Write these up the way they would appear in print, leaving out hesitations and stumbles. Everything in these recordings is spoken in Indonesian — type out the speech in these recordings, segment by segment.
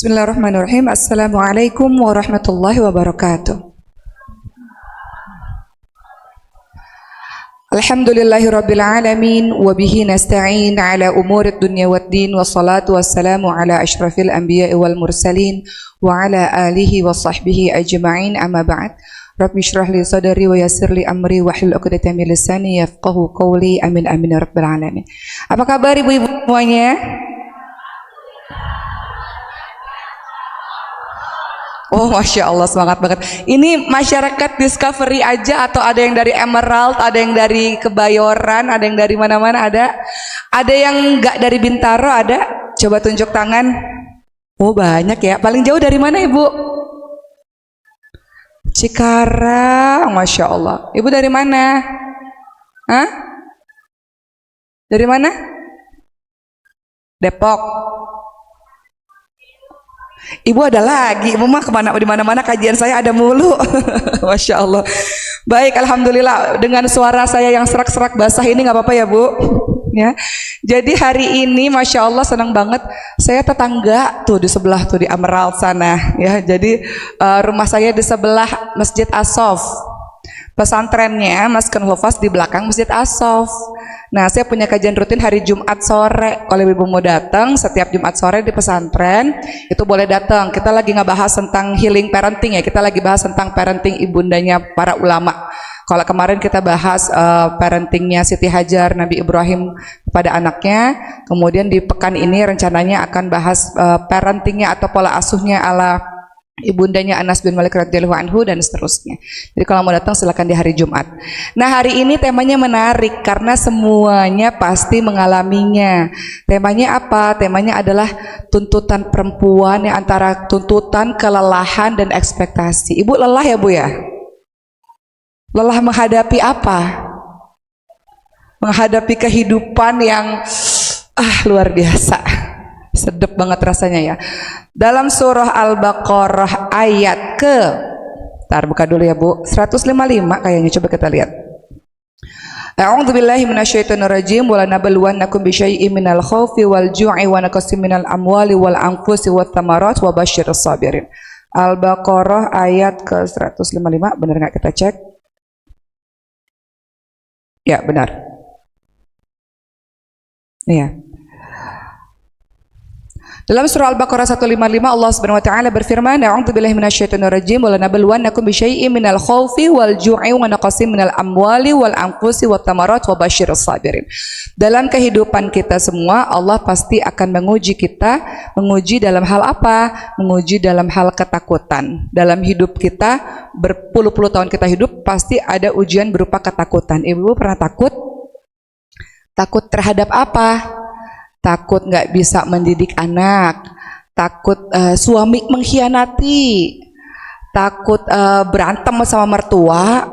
Bismillahirrahmanirrahim. Assalamualaikum warahmatullahi wabarakatuh. Alhamdulillahirabbil alamin wa bihi nasta'in ala umurid dunya waddin wassalatu wassalamu ala asyrafil anbiya'i wal mursalin wa ala alihi wa sahbihi ajma'in, amma ba'd. Rabbi shrah li sadri wa yassir li amri wa hlul 'uqdatam min lisani yafqahu qawli. Amin amin ya rabbal alamin. Apa kabar ibu-ibu semuanya? Oh, Masya Allah, semangat banget. Ini masyarakat Discovery aja atau ada yang dari Emerald, ada yang dari Kebayoran, ada yang dari mana-mana, ada? Ada yang enggak dari Bintaro, ada? Coba tunjuk tangan. Oh, banyak ya. Paling jauh dari mana Ibu? Cikarang, Masya Allah. Ibu dari mana? Hah? Dari mana? Depok. Ibu ada lagi, Ibu mah kemana, di mana-mana kajian saya ada mulu. Masya Allah. Baik, alhamdulillah, dengan suara saya yang serak-serak basah ini nggak apa-apa ya Bu. Ya. Jadi hari ini Masya Allah senang banget. Saya tetangga tuh di sebelah tuh di Emerald sana. Ya, jadi rumah saya di sebelah Masjid As-Sof. Pesantrennya Maskan Hufaz di belakang Masjid As-Sof. Nah, saya punya kajian rutin hari Jumat sore. Kalau ibu mau datang setiap Jumat sore di pesantren, itu boleh datang. Kita lagi ngebahas tentang healing parenting ya. Kita lagi bahas tentang parenting ibundanya para ulama. Kalau kemarin kita bahas parentingnya Siti Hajar, Nabi Ibrahim kepada anaknya. Kemudian di pekan ini rencananya akan bahas parentingnya atau pola asuhnya ala ibundanya Anas bin Malik radhiyallahu anhu dan seterusnya. Jadi kalau mau datang silakan di hari Jumat. Nah, hari ini temanya menarik karena semuanya pasti mengalaminya. Temanya apa? Temanya adalah tuntutan perempuan yang antara tuntutan, kelelahan dan ekspektasi. Ibu lelah ya Bu ya? Lelah menghadapi apa? Menghadapi kehidupan yang luar biasa. Sedep banget rasanya ya. Dalam surah Al-Baqarah ayat ke, ntar buka dulu ya Bu, 155 kayaknya, coba kita lihat. A'udzubillahi minasyaitonirrajim, wa lanabluwannakum bisyai'in minal khaufi wal ju'i wa naqsin minal amwali wal anfusi wath thamarat wa basyyiris sabirin. Al-Baqarah ayat ke 155, benar nggak kita cek? Ya, benar. Iya. Dalam surah Al-Baqarah 155 Allah Subhanahu wa taala berfirman, "A'udzubillahi minasyaitonirrajim, wa lanabluwannakum bisyai'in minal khaufi wal ju'i wa naqsin minal amwali wal anfusi wath thamarat wa basyyiris sabirin." Dalam kehidupan kita semua Allah pasti akan menguji kita. Menguji dalam hal apa? Menguji dalam hal ketakutan. Dalam hidup kita, berpuluh-puluh tahun kita hidup pasti ada ujian berupa ketakutan. Ibu pernah takut? Takut terhadap apa? Takut nggak bisa mendidik anak, takut suami mengkhianati, takut berantem sama mertua,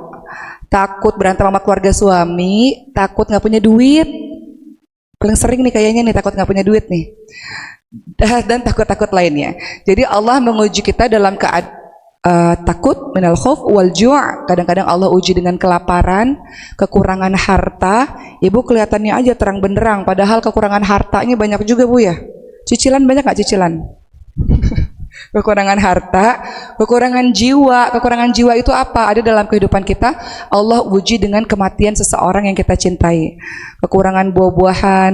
takut berantem sama keluarga suami, takut nggak punya duit. Paling sering nih kayaknya nih takut nggak punya duit nih, dan takut-takut lainnya. Jadi Allah menguji kita dalam keadaan takut, minal khauf wal ju'. Kadang-kadang Allah uji dengan kelaparan, kekurangan harta. Ibu kelihatannya aja terang benderang, padahal kekurangan hartanya banyak juga Bu ya. Cicilan banyak nggak cicilan? Kekurangan harta, kekurangan jiwa. Kekurangan jiwa itu apa? Ada dalam kehidupan kita. Allah uji dengan kematian seseorang yang kita cintai. Kekurangan buah-buahan,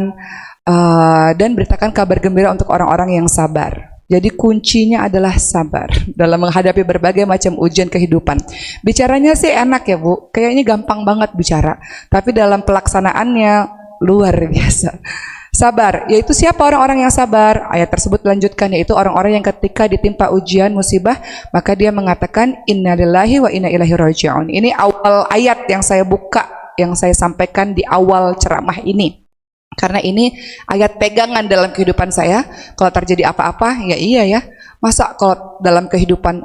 dan beritakan kabar gembira untuk orang-orang yang sabar. Jadi kuncinya adalah sabar dalam menghadapi berbagai macam ujian kehidupan. Bicaranya sih enak ya Bu, kayaknya gampang banget bicara. Tapi dalam pelaksanaannya luar biasa. Sabar, yaitu siapa orang-orang yang sabar? Ayat tersebut dilanjutkan, yaitu orang-orang yang ketika ditimpa ujian musibah, maka dia mengatakan innalillahi wa inna ilaihi raji'un. Ini awal ayat yang saya buka, yang saya sampaikan di awal ceramah ini. Karena ini ayat pegangan dalam kehidupan saya. Kalau terjadi apa-apa, ya iya ya. Masa kalau dalam kehidupan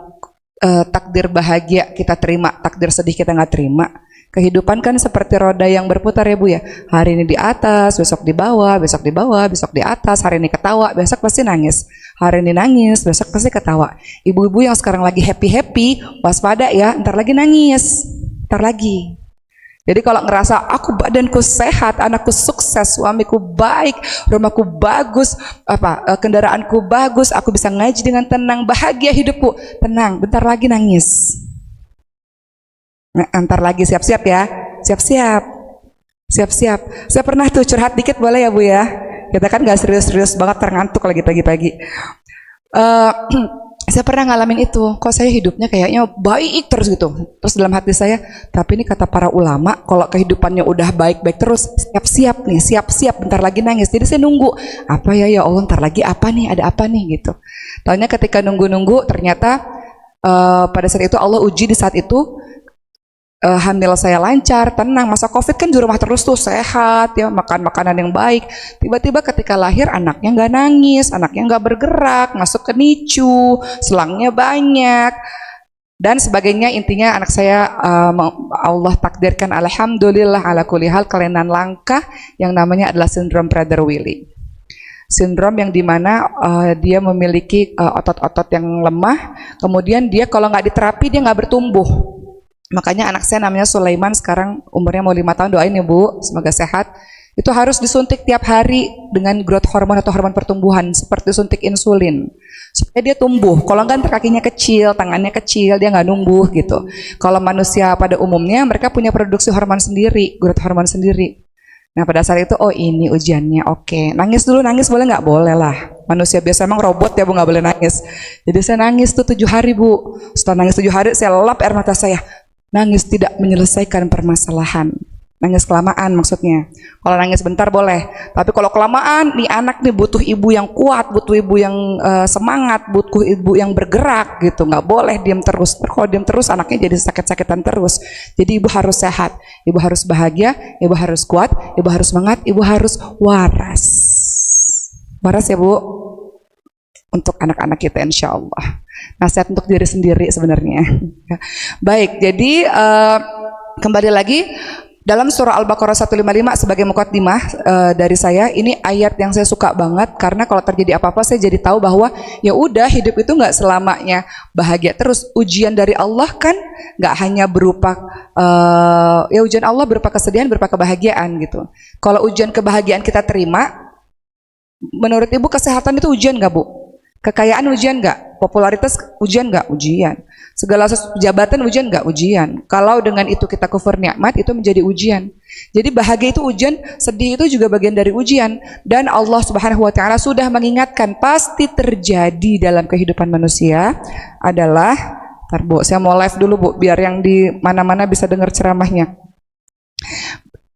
takdir bahagia kita terima, takdir sedih kita nggak terima. Kehidupan kan seperti roda yang berputar ya Bu ya. Hari ini di atas, besok di bawah, besok di bawah, besok di atas. Hari ini ketawa, besok pasti nangis. Hari ini nangis, besok pasti ketawa. Ibu-ibu yang sekarang lagi happy-happy, waspada ya, ntar lagi nangis, ntar lagi. Jadi kalau ngerasa aku badanku sehat, anakku sukses, suamiku baik, rumahku bagus, kendaraanku bagus, aku bisa ngaji dengan tenang, bahagia hidupku, tenang, bentar lagi nangis. Nah, antar lagi siap-siap ya, siap-siap, siap-siap. Saya pernah tuh curhat dikit boleh ya Bu ya? Kita kan gak serius-serius banget, terngantuk lagi pagi-pagi. Saya pernah ngalamin itu, kok saya hidupnya kayaknya baik terus gitu. Terus dalam hati saya, tapi ini kata para ulama, kalau kehidupannya udah baik-baik terus, siap-siap nih, siap-siap, bentar lagi nangis. Jadi saya nunggu, apa ya Allah, ntar lagi apa nih, ada apa nih gitu. Taunya ketika nunggu-nunggu, ternyata pada saat itu Allah uji di saat itu, hamil saya lancar, tenang. Masa COVID kan di rumah terus tuh, sehat ya, makan makanan yang baik. Tiba-tiba ketika lahir anaknya nggak nangis, anaknya nggak bergerak, masuk ke NICU, selangnya banyak dan sebagainya. Intinya anak saya Allah takdirkan alhamdulillah ala kulli hal kelainan langka yang namanya adalah sindrom Prader-Willi. Sindrom yang dimana dia memiliki otot-otot yang lemah, kemudian dia kalau nggak diterapi dia nggak bertumbuh. Makanya anak saya namanya Sulaiman, sekarang umurnya mau 5 tahun, doain ya Bu, semoga sehat. Itu harus disuntik tiap hari dengan growth hormone atau hormon pertumbuhan, seperti suntik insulin, supaya dia tumbuh. Kalau enggak kakinya kecil, tangannya kecil, dia nggak numbuh gitu. Kalau manusia pada umumnya mereka punya produksi hormon sendiri, growth hormon sendiri. Nah pada saat itu, oh ini ujiannya, oke. Nangis dulu, nangis boleh nggak? Boleh lah. Manusia biasa emang robot ya Bu, nggak boleh nangis. Jadi saya nangis tuh 7 hari Bu. Setelah nangis 7 hari, saya lap air mata saya. Nangis tidak menyelesaikan permasalahan. Nangis kelamaan maksudnya. Kalau nangis bentar boleh, tapi kalau kelamaan nih anak nih butuh ibu yang kuat, butuh ibu yang semangat, butuh ibu yang bergerak gitu. Nggak boleh diam terus. Kalau diam terus anaknya jadi sakit-sakitan terus. Jadi ibu harus sehat, ibu harus bahagia, ibu harus kuat, ibu harus semangat, ibu harus waras. Waras ya Bu, untuk anak-anak kita insya Allah. Nasihat untuk diri sendiri sebenarnya. Baik, jadi kembali lagi dalam surah Al-Baqarah 155 sebagai muqaddimah dari saya, ini ayat yang saya suka banget karena kalau terjadi apa-apa saya jadi tahu bahwa ya udah hidup itu nggak selamanya bahagia terus. Ujian dari Allah kan nggak hanya berupa ya ujian Allah berupa kesedihan, berupa kebahagiaan gitu. Kalau ujian kebahagiaan kita terima, menurut Ibu kesehatan itu ujian nggak Bu? Kekayaan ujian nggak? Popularitas ujian nggak? Ujian. Segala jabatan ujian nggak? Ujian. Kalau dengan itu kita kufur nikmat, itu menjadi ujian. Jadi bahagia itu ujian, sedih itu juga bagian dari ujian. Dan Allah Subhanahu Wa Taala sudah mengingatkan pasti terjadi dalam kehidupan manusia adalah, ntar Bu, saya mau live dulu Bu, biar yang di mana-mana bisa dengar ceramahnya.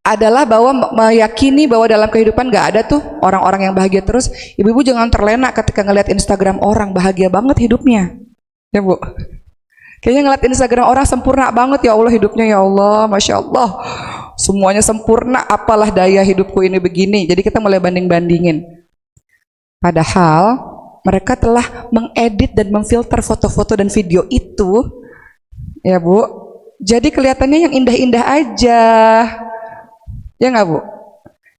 Adalah bahwa meyakini bahwa dalam kehidupan gak ada tuh orang-orang yang bahagia terus. Ibu-ibu jangan terlena ketika ngeliat Instagram orang bahagia banget hidupnya, ya Bu. Kayaknya ngeliat Instagram orang sempurna banget, ya Allah hidupnya, ya Allah, Masya Allah, semuanya sempurna, apalah daya hidupku ini begini. Jadi kita mulai banding-bandingin. Padahal mereka telah mengedit dan memfilter foto-foto dan video itu, ya Bu. Jadi kelihatannya yang indah-indah aja. Ya nggak Bu?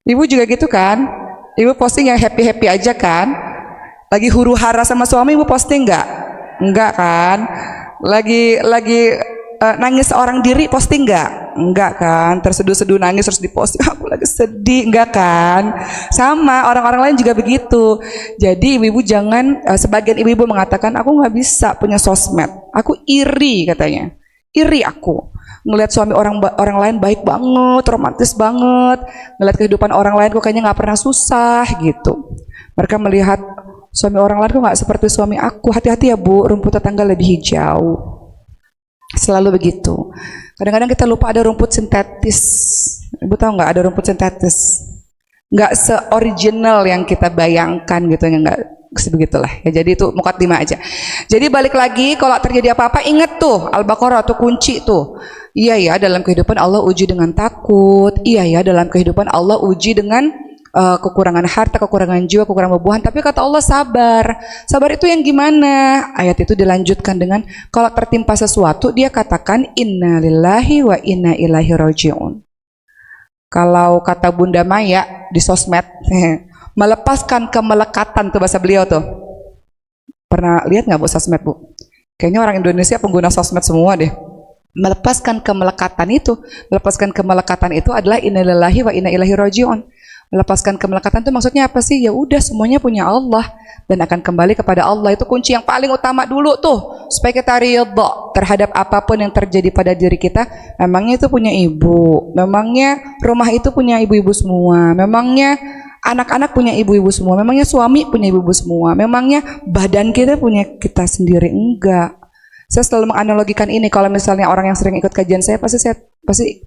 Ibu juga gitu kan? Ibu posting yang happy-happy aja kan? Lagi huru hara sama suami Ibu posting nggak? Enggak kan? Lagi nangis seorang diri posting nggak? Enggak kan? Terseduh-seduh nangis terus diposting, aku lagi sedih, enggak kan? Sama orang-orang lain juga begitu. Jadi ibu-ibu jangan, sebagian ibu-ibu mengatakan aku nggak bisa punya sosmed, aku iri katanya, iri aku. Ngelihat suami orang lain baik banget, romantis banget, ngelihat kehidupan orang lain kok kayaknya nggak pernah susah gitu. Mereka melihat suami orang lain kok nggak seperti suami aku. Hati-hati ya Bu, rumput tetangga lebih hijau. Selalu begitu. Kadang-kadang kita lupa ada rumput sintetis. Ibu tahu nggak ada rumput sintetis? Nggak se-original yang kita bayangkan gitu, yang nggak sebegitulah ya. Jadi itu muqaddimah aja. Jadi balik lagi, kalau terjadi apa-apa ingat tuh Al-Baqarah tuh kunci tuh. Iya ya, dalam kehidupan Allah uji dengan takut. Iya ya, dalam kehidupan Allah uji dengan kekurangan harta, kekurangan jiwa, kekurangan buah. Tapi kata Allah sabar. Sabar itu yang gimana? Ayat itu dilanjutkan dengan kalau tertimpa sesuatu dia katakan inna lillahi wa inna ilaihi raji'un. Kalau kata Bunda Maya di sosmed, melepaskan kemelekatan tuh bahasa beliau tuh. Pernah lihat nggak Bu sosmed Bu? Kayaknya orang Indonesia pengguna sosmed semua deh. Melepaskan kemelekatan itu adalah innalillahi wa inna ilaihi rajiun. Melepaskan kemelekatan itu maksudnya apa sih? Ya udah, semuanya punya Allah dan akan kembali kepada Allah. Itu kunci yang paling utama dulu tuh, supaya kita ridha terhadap apapun yang terjadi pada diri kita. Memangnya itu punya ibu, memangnya rumah itu punya ibu-ibu semua, memangnya anak-anak punya ibu-ibu semua, memangnya suami punya ibu-ibu semua, memangnya badan kita punya kita sendiri. Enggak. Saya selalu menganalogikan ini, kalau misalnya orang yang sering ikut kajian saya pasti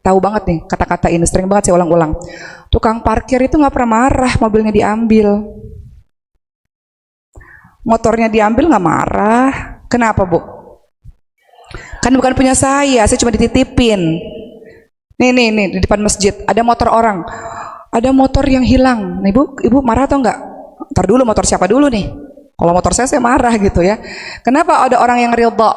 tahu banget nih kata-kata ini, sering banget saya ulang-ulang. Tukang parkir itu nggak pernah marah mobilnya diambil, motornya diambil nggak marah. Kenapa, Bu? Kan bukan punya saya cuma dititipin. Nih di depan masjid ada motor orang, ada motor yang hilang. Nih ibu marah atau enggak? Ntar dulu, motor siapa dulu nih? Kalau motor saya marah gitu ya. Kenapa ada orang yang ridha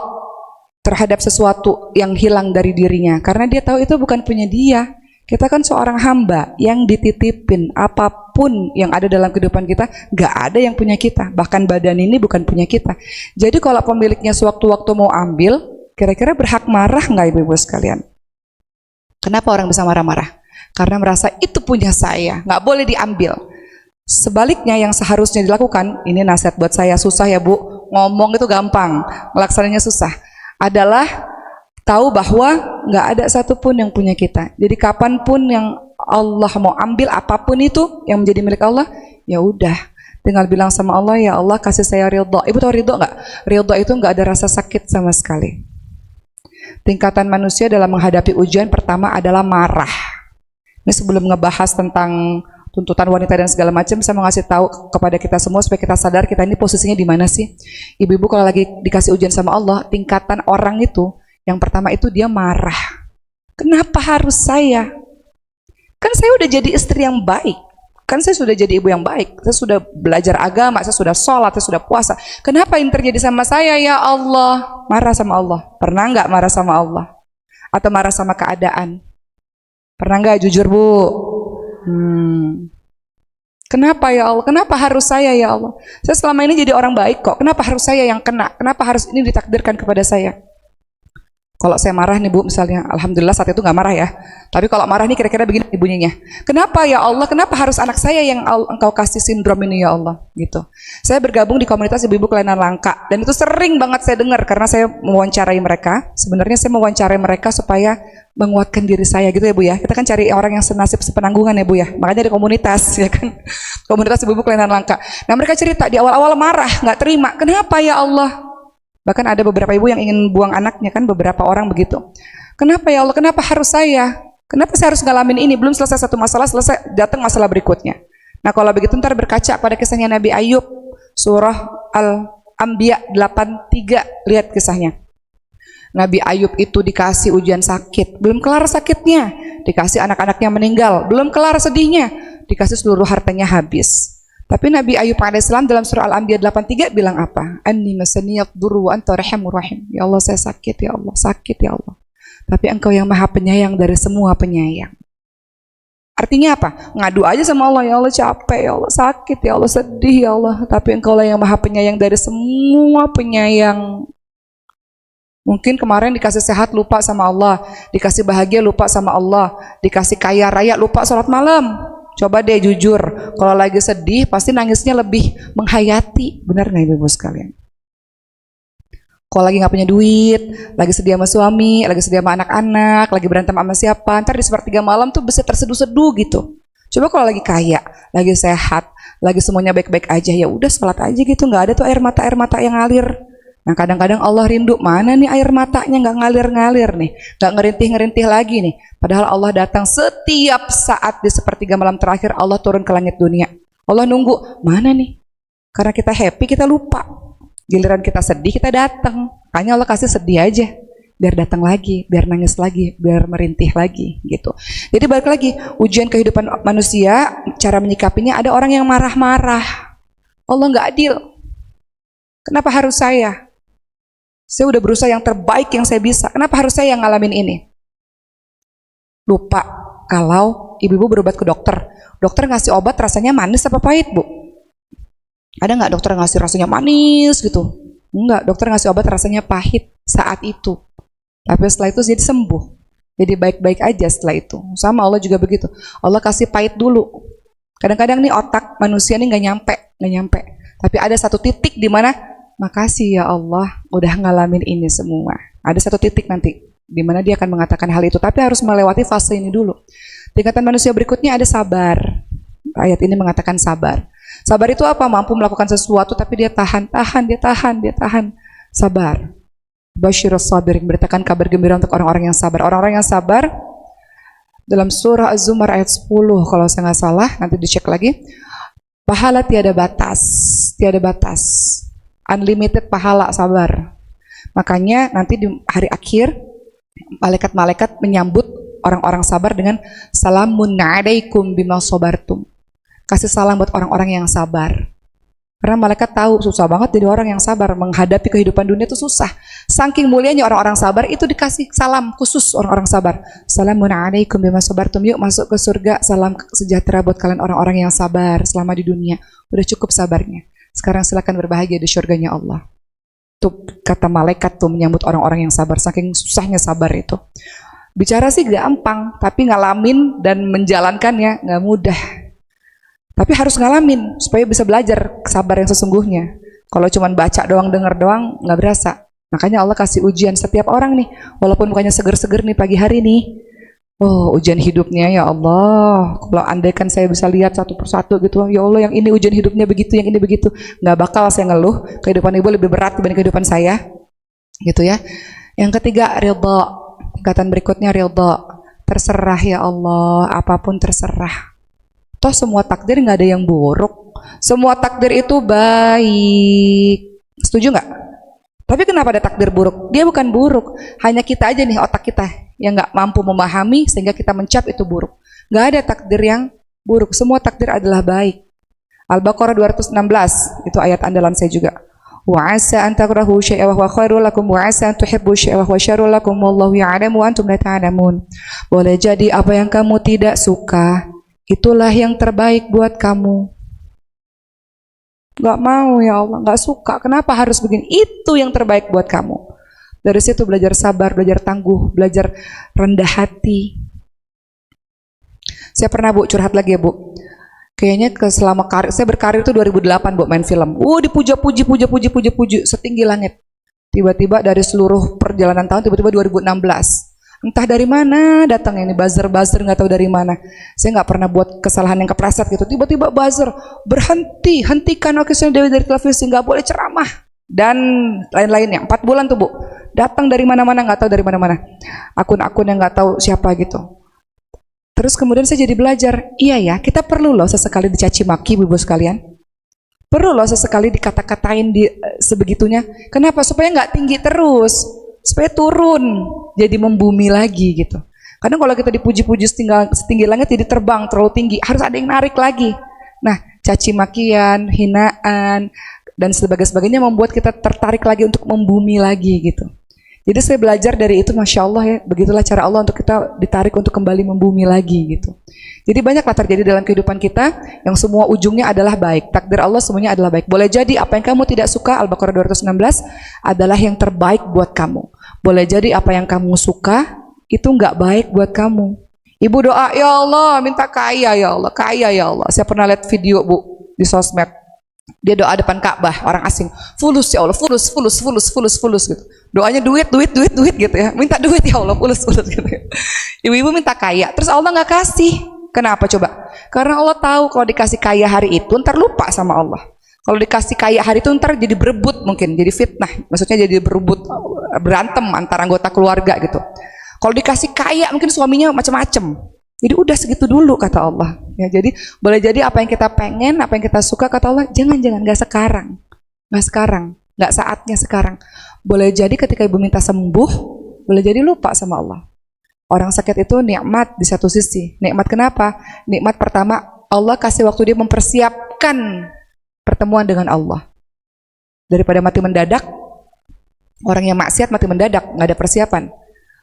terhadap sesuatu yang hilang dari dirinya? Karena dia tahu itu bukan punya dia. Kita kan seorang hamba yang dititipin. Apapun yang ada dalam kehidupan kita, gak ada yang punya kita. Bahkan badan ini bukan punya kita. Jadi kalau pemiliknya sewaktu-waktu mau ambil, kira-kira berhak marah nggak ibu-ibu sekalian? Kenapa orang bisa marah-marah? Karena merasa itu punya saya, nggak boleh diambil. Sebaliknya yang seharusnya dilakukan, ini nasihat buat saya, susah ya Bu, ngomong itu gampang, melaksananya susah, adalah tahu bahwa nggak ada satupun yang punya kita. Jadi kapanpun yang Allah mau ambil apapun itu yang menjadi milik Allah, ya udah, tinggal bilang sama Allah, ya Allah kasih saya ridha. Ibu tahu ridha nggak? Ridha itu nggak ada rasa sakit sama sekali. Tingkatan manusia dalam menghadapi ujian pertama adalah marah. Ini sebelum ngebahas tentang tuntutan wanita dan segala macam, saya mau ngasih tahu kepada kita semua supaya kita sadar kita ini posisinya di mana sih. Ibu-ibu kalau lagi dikasih ujian sama Allah, tingkatan orang itu yang pertama itu dia marah. Kenapa harus saya? Kan saya udah jadi istri yang baik, kan saya sudah jadi ibu yang baik, saya sudah belajar agama, saya sudah sholat, saya sudah puasa. Kenapa ini terjadi sama saya ya Allah? Marah sama Allah. Pernah nggak marah sama Allah? Atau marah sama keadaan? Pernah nggak? Jujur Bu. Kenapa ya Allah? Kenapa harus saya ya Allah? Saya selama ini jadi orang baik kok. Kenapa harus saya yang kena? Kenapa harus ini ditakdirkan kepada saya? Kalau saya marah nih Bu, misalnya, alhamdulillah saat itu nggak marah ya. Tapi kalau marah nih kira-kira begini bunyinya. Kenapa ya Allah? Kenapa harus anak saya yang Engkau kasih sindrom ini ya Allah? Gitu. Saya bergabung di komunitas ibu-ibu kelainan langka dan itu sering banget saya dengar karena saya mewawancarai mereka. Sebenarnya saya mewawancarai mereka supaya menguatkan diri saya gitu ya Bu ya. Kita kan cari orang yang senasib sepenanggungan ya Bu ya. Makanya ada komunitas ya kan. Komunitas ibu-ibu kelainan langka. Nah mereka cerita di awal-awal marah, nggak terima. Kenapa ya Allah? Bahkan ada beberapa ibu yang ingin buang anaknya kan, beberapa orang begitu. Kenapa ya Allah? Kenapa harus saya? Kenapa saya harus ngalamin ini? Belum selesai satu masalah, selesai datang masalah berikutnya. Nah kalau begitu ntar berkaca pada kisahnya Nabi Ayub, surah Al-Anbiya 83, lihat kisahnya. Nabi Ayub itu dikasih ujian sakit, belum kelar sakitnya, dikasih anak-anaknya meninggal, belum kelar sedihnya, dikasih seluruh hartanya habis. Tapi Nabi Ayub alaihissalam dalam surah Al-Anbiya 83 bilang apa? Anni masaniyad durru wa anta arhamur rahim. Ya Allah saya sakit ya Allah, sakit ya Allah. Tapi Engkau yang Maha Penyayang dari semua penyayang. Artinya apa? Ngadu aja sama Allah, ya Allah capek ya Allah, sakit ya Allah, sedih ya Allah. Tapi Engkau lah yang Maha Penyayang dari semua penyayang. Mungkin kemarin dikasih sehat lupa sama Allah, dikasih bahagia lupa sama Allah, dikasih kaya raya lupa sholat malam. Coba deh jujur, kalau lagi sedih pasti nangisnya lebih menghayati, benar nggak ibu-ibu sekalian? Kalau lagi nggak punya duit, lagi sedih sama suami, lagi sedih sama anak-anak, lagi berantem sama siapa, ntar di sepertiga malam tuh bisa terseduh-seduh gitu. Coba kalau lagi kaya, lagi sehat, lagi semuanya baik-baik aja, ya udah sholat aja gitu, nggak ada tuh air mata yang ngalir. Nah kadang-kadang Allah rindu, mana nih air matanya nggak ngalir-ngalir nih, nggak ngerintih-ngerintih lagi nih. Padahal Allah datang setiap saat di sepertiga malam terakhir, Allah turun ke langit dunia. Allah nunggu, mana nih? Karena kita happy, kita lupa. Giliran kita sedih, kita datang. Makanya Allah kasih sedih aja, biar datang lagi, biar nangis lagi, biar merintih lagi gitu. Jadi balik lagi, ujian kehidupan manusia, cara menyikapinya ada orang yang marah-marah. Allah nggak adil. Kenapa harus saya? Saya udah berusaha yang terbaik yang saya bisa. Kenapa harus saya yang ngalamin ini? Lupa kalau ibu-ibu berobat ke dokter. Dokter ngasih obat rasanya manis apa pahit, Bu? Ada nggak dokter ngasih rasanya manis gitu? Enggak, dokter ngasih obat rasanya pahit saat itu. Tapi setelah itu jadi sembuh. Jadi baik-baik aja setelah itu. Sama Allah juga begitu. Allah kasih pahit dulu. Kadang-kadang nih otak manusia nih nggak nyampe. Tapi ada satu titik di mana, makasih ya Allah udah ngalamin ini semua. Ada satu titik nanti di mana dia akan mengatakan hal itu. Tapi harus melewati fase ini dulu. Tingkatan manusia berikutnya ada sabar. Ayat ini mengatakan sabar. Sabar itu apa? Mampu melakukan sesuatu tapi dia tahan. Sabar. Basyirus sabirin, beritakan kabar gembira untuk orang-orang yang sabar. Orang-orang yang sabar dalam surah Az-Zumar ayat 10 kalau saya nggak salah, nanti dicek lagi. Pahala tiada batas. Unlimited pahala sabar. Makanya nanti di hari akhir malaikat-malaikat menyambut orang-orang sabar dengan salamun alaikum bima sabartum. Kasih salam buat orang-orang yang sabar. Karena malaikat tahu susah banget jadi orang yang sabar, menghadapi kehidupan dunia itu susah. Saking mulianya orang-orang sabar itu dikasih salam khusus orang-orang sabar. Salamun alaikum bima sabartum. Yuk masuk ke surga, salam sejahtera buat kalian orang-orang yang sabar selama di dunia. Udah cukup sabarnya. Sekarang silakan berbahagia di surganya Allah. Tuh kata malaikat tuh menyambut orang-orang yang sabar. Saking susahnya sabar itu. Bicara sih gampang, tapi ngalamin dan menjalankannya nggak mudah. Tapi harus ngalamin supaya bisa belajar sabar yang sesungguhnya. Kalau cuma baca doang, denger doang, nggak berasa. Makanya Allah kasih ujian setiap orang nih, walaupun bukannya seger-seger nih pagi hari nih. Oh, ujian hidupnya ya Allah. Kalau andaikan saya bisa lihat satu persatu gitu, ya Allah yang ini ujian hidupnya begitu, yang ini begitu. Nggak bakal saya ngeluh, kehidupan ibu lebih berat dibanding kehidupan saya. Gitu ya. Yang ketiga, ridha. Tingkatan berikutnya ridha. Terserah ya Allah, apapun terserah. Toh semua takdir nggak ada yang buruk. Semua takdir itu baik. Setuju nggak? Tapi kenapa ada takdir buruk? Dia bukan buruk. Hanya kita aja nih, otak kita yang nggak mampu memahami sehingga kita mencap itu buruk. Nggak ada takdir yang buruk. Semua takdir adalah baik. Al-Baqarah 216 itu ayat andalan saya juga. Wa asa an takrahu syai'an wa huwa khairul lakum wa asa an tuhibbu syai'an wa huwa syarrul lakum wallahu ya'lamu wa antum la ta'lamun. Boleh jadi apa yang kamu tidak suka itulah yang terbaik buat kamu. Gak mau ya Allah, gak suka. Kenapa harus begini? Itu yang terbaik buat kamu. Dari situ belajar sabar, belajar tangguh, belajar rendah hati. Saya pernah Bu curhat lagi ya Bu. Kayaknya selama karir, saya berkarir itu 2008 Bu main film. Dipuja-puji, setinggi langit. Tiba-tiba dari seluruh perjalanan tahun, tiba-tiba 2016. Entah dari mana datang ini buzzer nggak tahu dari mana. Saya nggak pernah buat kesalahan yang kepleset gitu. Tiba-tiba buzzer hentikan Oke Dewi dari televisi, nggak boleh ceramah dan lain-lainnya. 4 bulan tuh Bu. Datang dari mana-mana, nggak tahu dari mana-mana. Akun-akun yang nggak tahu siapa gitu. Terus kemudian saya jadi belajar. Iya ya, kita perlu loh sesekali dicaci maki ibu sekalian. Perlu loh sesekali dikata-katain sebegitunya. Kenapa? Supaya nggak tinggi terus. Supaya turun, jadi membumi lagi gitu. Kadang kalau kita dipuji-puji setinggi langit jadi terbang terlalu tinggi, harus ada yang narik lagi. Nah, caci makian, hinaan, dan sebagainya membuat kita tertarik lagi untuk membumi lagi gitu. Jadi saya belajar dari itu, Masya Allah ya, begitulah cara Allah untuk kita ditarik untuk kembali membumi lagi gitu. Jadi banyaklah terjadi dalam kehidupan kita yang semua ujungnya adalah baik. Takdir Allah semuanya adalah baik. Boleh jadi apa yang kamu tidak suka, Al-Baqarah 216, adalah yang terbaik buat kamu. Boleh jadi apa yang kamu suka, itu nggak baik buat kamu. Ibu doa, ya Allah minta kaya ya Allah, kaya ya Allah. Saya pernah lihat video Bu di sosmed. Dia doa depan Ka'bah, orang asing. Fulus ya Allah, fulus gitu. Doanya duit gitu ya. Minta duit ya Allah, fulus gitu ya. Ibu-ibu minta kaya, terus Allah nggak kasih. Kenapa coba? Karena Allah tahu kalau dikasih kaya hari itu ntar lupa sama Allah. Kalau dikasih kaya hari itu ntar jadi berebut mungkin, jadi fitnah. Maksudnya jadi berebut, berantem antara anggota keluarga gitu. Kalau dikasih kaya mungkin suaminya macam-macam. Jadi udah segitu dulu kata Allah. Ya, jadi boleh jadi apa yang kita pengen, apa yang kita suka kata Allah, jangan, nggak sekarang, nggak saatnya sekarang. Boleh jadi ketika ibu minta sembuh, boleh jadi lupa sama Allah. Orang sakit itu nikmat di satu sisi. Nikmat kenapa? Nikmat pertama, Allah kasih waktu dia mempersiapkan pertemuan dengan Allah. Daripada mati mendadak, orang yang maksiat mati mendadak, nggak ada persiapan.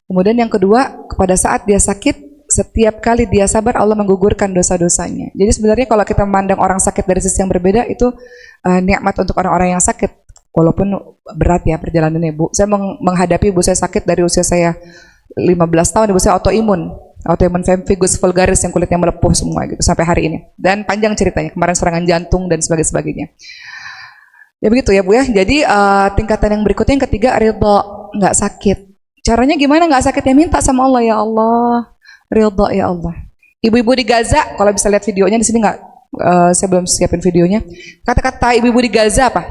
Kemudian yang kedua, pada saat dia sakit, setiap kali dia sabar, Allah menggugurkan dosa-dosanya. Jadi sebenarnya kalau kita memandang orang sakit dari sisi yang berbeda, itu nikmat untuk orang-orang yang sakit. Walaupun berat ya perjalanannya Bu. Saya menghadapi ibu saya sakit dari usia saya 15 tahun, ibu saya autoimun pemphigus vulgaris yang kulitnya melepuh semua gitu sampai hari ini. Dan panjang ceritanya, kemarin serangan jantung dan sebagainya. Ya begitu ya Bu ya. Jadi tingkatan yang berikutnya yang ketiga ridho, nggak sakit. Caranya gimana nggak sakit? Ya minta sama Allah, ya Allah, ridho ya Allah. Ibu-ibu di Gaza, kalau bisa lihat videonya di sini nggak, saya belum siapin videonya. Kata-kata ibu-ibu di Gaza apa?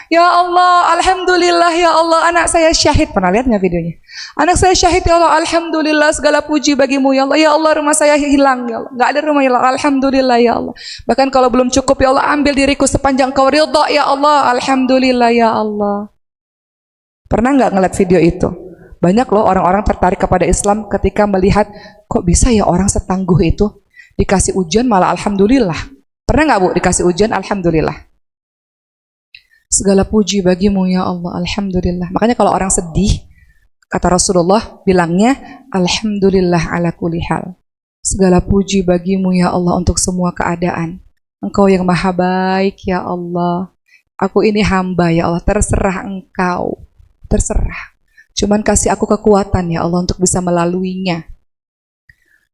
Ya Allah, alhamdulillah ya Allah, anak saya syahid. Pernah lihat nggak videonya? Anak saya syahid ya Allah, alhamdulillah, segala puji bagimu ya Allah. Ya Allah, rumah saya hilang ya Allah, nggak ada rumah ya Allah, alhamdulillah ya Allah. Bahkan kalau belum cukup ya Allah, ambil diriku sepanjang kau ridha ya Allah, alhamdulillah ya Allah. Pernah nggak ngeliat video itu? Banyak loh orang-orang tertarik kepada Islam ketika melihat kok bisa ya orang setangguh itu dikasih ujian malah alhamdulillah. Pernah nggak Bu dikasih ujian alhamdulillah? Segala puji bagimu ya Allah, alhamdulillah. Makanya kalau orang sedih, kata Rasulullah bilangnya alhamdulillah ala kulli hal. Segala puji bagimu ya Allah untuk semua keadaan. Engkau yang maha baik ya Allah. Aku ini hamba ya Allah, terserah Engkau. Terserah. Cuman kasih aku kekuatan ya Allah untuk bisa melaluinya.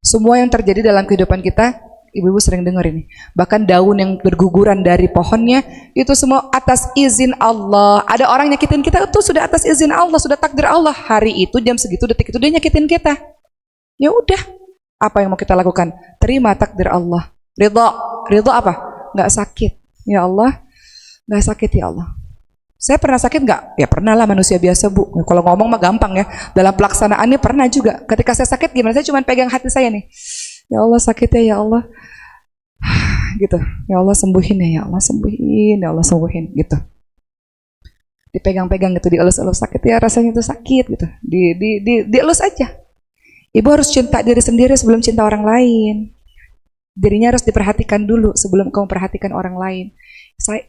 Semua yang terjadi dalam kehidupan kita, ibu-ibu sering dengar ini. Bahkan daun yang berguguran dari pohonnya, itu semua atas izin Allah. Ada orang nyakitin kita, itu sudah atas izin Allah, sudah takdir Allah. Hari itu, jam segitu, detik itu, dia nyakitin kita. Ya udah, apa yang mau kita lakukan? Terima takdir Allah. Ridho. Ridho apa? Nggak sakit. Ya Allah, nggak sakit ya Allah. Saya pernah sakit nggak? Ya pernah lah, manusia biasa Bu. Kalau ngomong mah gampang ya. Dalam pelaksanaannya pernah juga. Ketika saya sakit gimana? Saya cuma pegang hati saya nih. Ya Allah sakitnya ya Allah. Gitu. Ya Allah sembuhin ya Allah, sembuhin. Ya Allah sembuhin gitu. Dipegang-pegang gitu, dielus-elus, sakit ya rasanya itu sakit gitu. Dielus aja. Ibu harus cinta diri sendiri sebelum cinta orang lain. Dirinya harus diperhatikan dulu sebelum kamu perhatikan orang lain.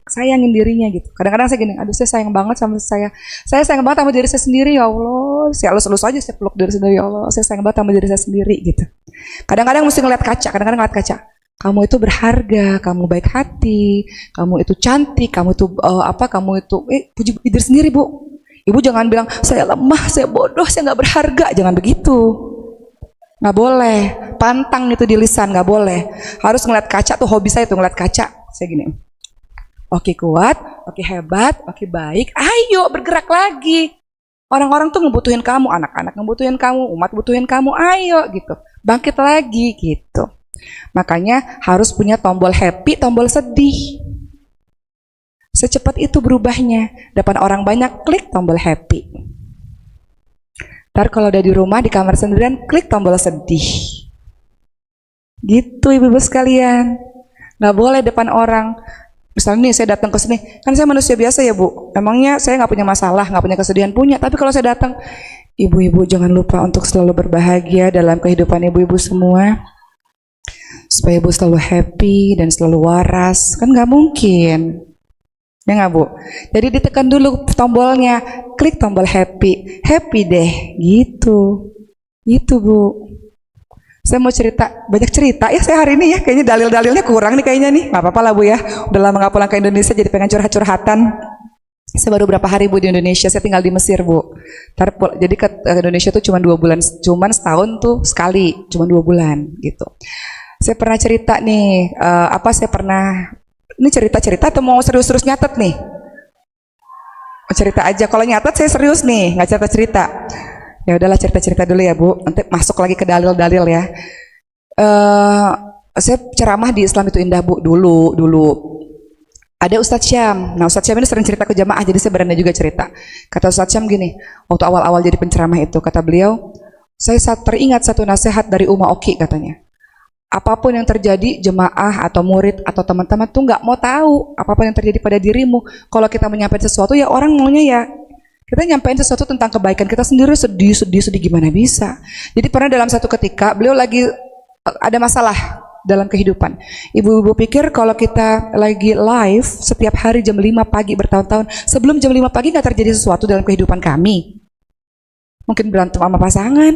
Sayangin dirinya gitu. Kadang-kadang saya gini, aduh saya sayang banget sama saya sayang banget sama diri saya sendiri ya Allah. Saya elus-elus aja, saya peluk diri sendiri ya Allah. Saya sayang banget sama diri saya sendiri gitu. Kadang-kadang mesti ngeliat kaca, kamu itu berharga, kamu baik hati, kamu itu cantik, kamu itu puji diri sendiri Bu. Ibu jangan bilang saya lemah, saya bodoh, saya nggak berharga, jangan begitu. Nggak boleh, pantang itu di lisan, nggak boleh. Harus ngeliat kaca tuh, hobi saya tuh ngeliat kaca. Saya gini. Oke kuat, oke hebat, oke baik, ayo bergerak lagi. Orang-orang tuh ngebutuhin kamu, anak-anak ngebutuhin kamu, umat butuhin kamu, ayo gitu. Bangkit lagi gitu. Makanya harus punya tombol happy, tombol sedih. Secepat itu berubahnya. Depan orang banyak, klik tombol happy. Ntar kalau udah di rumah, di kamar sendirian, klik tombol sedih. Gitu ibu-ibu sekalian. Nggak boleh depan orang. Misalnya nih saya datang ke sini, kan saya manusia biasa ya Bu. Emangnya saya nggak punya masalah, nggak punya kesedihan, punya. Tapi kalau saya datang, ibu-ibu jangan lupa untuk selalu berbahagia dalam kehidupan ibu-ibu semua. Supaya ibu selalu happy dan selalu waras. Kan nggak mungkin. Ya nggak Bu? Jadi ditekan dulu tombolnya, klik tombol happy. Happy deh, gitu. Gitu Bu. Saya mau cerita, banyak cerita ya saya hari ini ya, kayaknya dalil-dalilnya kurang nih kayaknya nih. Nggak apa-apa lah Bu ya, udah lama nggak pulang ke Indonesia jadi pengen curhat-curhatan. Saya baru berapa hari Bu di Indonesia, saya tinggal di Mesir Bu. Jadi ke Indonesia tuh cuma 2 bulan, cuman setahun tuh sekali, cuma 2 bulan gitu. Saya pernah cerita nih, ini cerita-cerita atau mau serius-serius nyatet nih? Cerita aja, kalau nyatet saya serius nih, nggak cerita-cerita. Ya udahlah cerita-cerita dulu ya Bu, nanti masuk lagi ke dalil-dalil ya. Saya ceramah di Islam itu indah Bu, dulu. Ada Ustadz Syam, nah Ustadz Syam ini sering cerita ke jamaah, jadi saya berani juga cerita. Kata Ustadz Syam gini, waktu awal-awal jadi penceramah itu, kata beliau, saya teringat satu nasihat dari Uma Oki katanya. Apapun yang terjadi, jemaah atau murid atau teman-teman tuh nggak mau tahu apapun yang terjadi pada dirimu. Kalau kita menyampaikan sesuatu ya orang maunya ya kita nyampein sesuatu tentang kebaikan kita sendiri, sedih gimana bisa. Jadi pernah dalam satu ketika beliau lagi ada masalah dalam kehidupan. Ibu-ibu pikir kalau kita lagi live setiap hari jam 5 pagi bertahun-tahun, sebelum jam 5 pagi nggak terjadi sesuatu dalam kehidupan kami. Mungkin berantem sama pasangan,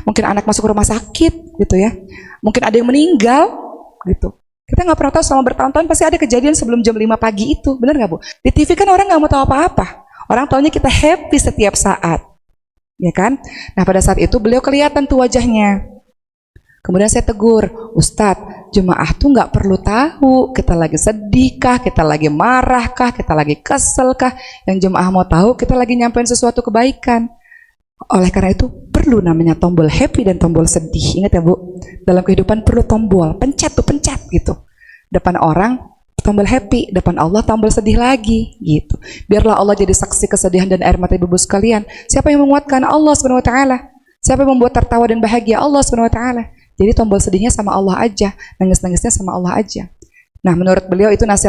mungkin anak masuk rumah sakit gitu ya. Mungkin ada yang meninggal gitu. Kita nggak pernah tahu selama bertahun-tahun pasti ada kejadian sebelum jam 5 pagi itu. Benar nggak Bu? Di TV kan orang nggak mau tahu apa-apa. Orang taunya kita happy setiap saat. Ya kan? Nah pada saat itu beliau kelihatan tuh wajahnya. Kemudian saya tegur, Ustadz, jemaah tuh nggak perlu tahu kita lagi sedih kah, kita lagi marah kah, kita lagi kesel kah. Yang jemaah mau tahu kita lagi nyampein sesuatu kebaikan. Oleh karena itu perlu namanya tombol happy dan tombol sedih. Ingat ya Bu, dalam kehidupan perlu tombol, pencet gitu. Depan orang tombol happy, depan Allah tombol sedih lagi gitu. Biarlah Allah jadi saksi kesedihan dan air mata ibu-ibu sekalian. Siapa yang menguatkan? Allah Subhanahu wa taala. Siapa yang membuat tertawa dan bahagia? Allah Subhanahu wa taala. Jadi tombol sedihnya sama Allah aja, nangis-nangisnya sama Allah aja. Nah, menurut beliau itu nasihat